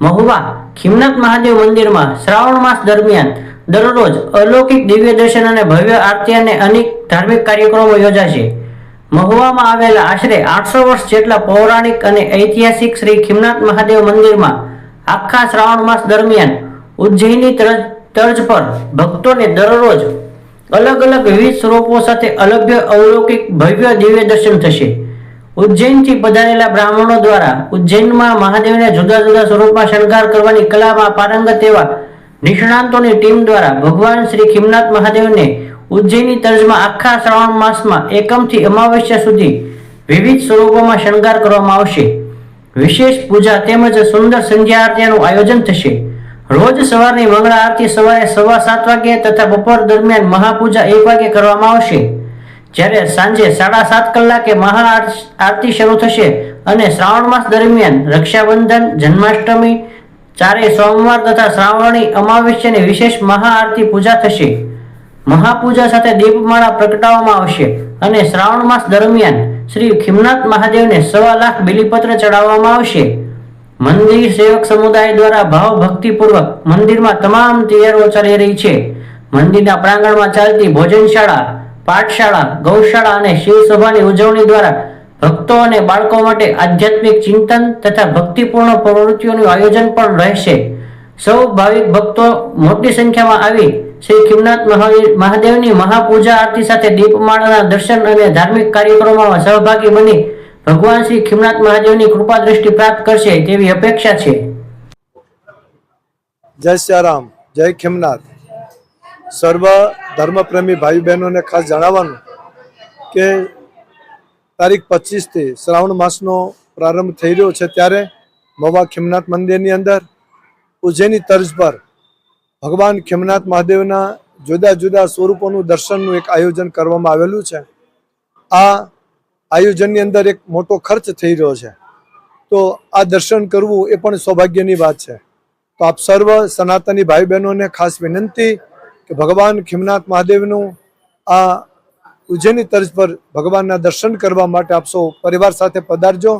મહુવા ખીમનાથ મહાદેવ મંદિરમાં શ્રાવણ માસ દરમિયાન દરરોજ અલૌકિક દિવ્ય દર્શન અને ભવ્ય આરતી અને અનેક ધાર્મિક કાર્યક્રમો યોજાશે. મહુવામાં આવેલા આશરે 800 વર્ષ જેટલા પૌરાણિક અને ઐતિહાસિક શ્રી ખીમનાથ મહાદેવ મંદિરમાં આખા શ્રાવણ માસ દરમિયાન ઉજ્જૈની તર્જ પર ભક્તોને દરરોજ અલગ અલગ વિવિધ સ્વરૂપો સાથે અલભ્ય અલૌકિક ભવ્ય દિવ્ય દર્શન થશે. ઉજ્જૈનથી પધારેલા બ્રાહ્મણો દ્વારા ઉજ્જૈનમાં મહાદેવને જુદા જુદા સ્વરૂપમાં શણગાર કરવાની કલામાં પારંગત એવા નિષ્ણાંતોની ટીમ દ્વારા ભગવાન શ્રી ખીમનાથ મહાદેવને ઉજ્જૈની તર્જમાં આખા શ્રાવણ માસમાં એકમથી અમાવસ્યા સુધી વિવિધ સ્વરૂપોમાં શણગાર કરવામાં આવશે. વિશેષ પૂજા તેમજ સુંદર સંધ્યા આરતીનું આયોજન થશે. રોજ સવારની મંગળા આરતી સવારે 7:15 વાગ્યે તથા બપોર દરમિયાન મહાપૂજા 1 વાગ્યે કરવામાં આવશે. જ્યારે સાંજે 7:30 કલાકે મહા આરતી શરૂ થશે અને શ્રાવણ માસ દરમિયાન રક્ષાબંધન, જન્માષ્ટમી, ચારે સોમવાર તથા શ્રાવણી અમાવસ્યાની વિશેષ મહા આરતી પૂજા થશે. મહાપૂજા સાથે દીપમાળા પ્રગટાવવામાં આવશે અને શ્રાવણ માસ દરમિયાન શ્રી ખીમનાથ મહાદેવને 1.25 લાખ બિલીપત્ર ચડાવવામાં આવશે. મંદિર સેવક સમુદાય દ્વારા ભાવ ભક્તિપૂર્વક મંદિરમાં તમામ તૈયારીઓ ચાલી રહી છે. મંદિરના પ્રાંગણમાં ચાલતી ભોજનશાળા, પાઠશાળા, ગૌશાળા અને શિવસભાની ઉજવણી દ્વારા ભક્તો અને બાળકો માટે આધ્યાત્મિક ચિંતન તથા ભક્તિપૂર્ણ પ્રવૃત્તિઓનું આયોજન પણ રહેશે. સૌ ભાવિક ભક્તો મોટી સંખ્યામાં આવી શ્રી ખીમનાથ મહાદેવની મહાપૂજા આરતી સાથે દીપમાળાના દર્શન અને ધાર્મિક કાર્યક્રમોમાં સહભાગી બની ભગવાન શ્રી ખીમનાથ મહાદેવની કૃપા દ્રષ્ટિ પ્રાપ્ત કરશે તેવી અપેક્ષા છે. જય શ્યારામ, જય ખીમનાથ. સર્વ ધર્મપ્રેમી ભાઈ બહેનોને ખાસ જણાવવાનું કે તારીખ 25 થી શ્રાવણ માસનો પ્રારંભ થઈ રહ્યો છે. ત્યારે મહુવા ખીમનાથ મંદિરની અંદર ઉજ્જૈની તર્જ પર ભગવાન ખીમનાથ મહાદેવના જુદા જુદા સ્વરૂપોનું દર્શનનું એક આયોજન કરવામાં આવેલું છે. આ આયોજનની અંદર એક મોટો ખર્ચ થઈ રહ્યો છે, તો આ દર્શન કરવું એ પણ સૌભાગ્યની વાત છે. તો આપ સર્વ સનાતની ભાઈ બહેનોને ખાસ વિનંતી કે ભગવાન ખીમનાથ મહાદેવનું આ ઉજ્જૈની તર્જ પર ભગવાનના દર્શન કરવા માટે આપ સૌ પરિવાર સાથે પધારજો.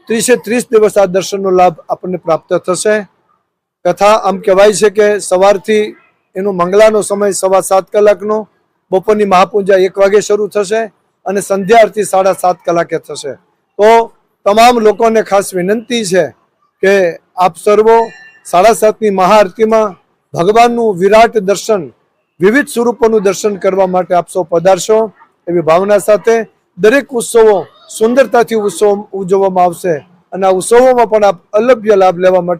30 દિવસ આ દર્શનનો લાભ આપણને પ્રાપ્ત થશે. કથા આમ કહેવાય છે કે સવારથી એનો મંગલાનો સમય 7:15 કલાકનો, બપોરની મહાપૂજા 1 વાગે શરૂ થશે અને સંધ્યા આરતી 7:30 કલાકે થશે. તો તમામ લોકોને ખાસ વિનંતી છે કે આપ સર્વો 7:30ની મહાઆરતીમાં ભગવાનનું વિરાટ દર્શન, વિવિધ સ્વરૂપોનું દર્શન કરવા માટે આપ સૌ પધારશો એવી ભાવના સાથે દરેક ઉત્સવો સુંદરતાથી ઉજવવામાં આવશે અને આ ઉત્સવોમાં પણ આપ અલભ્ય લાભ લેવા માટે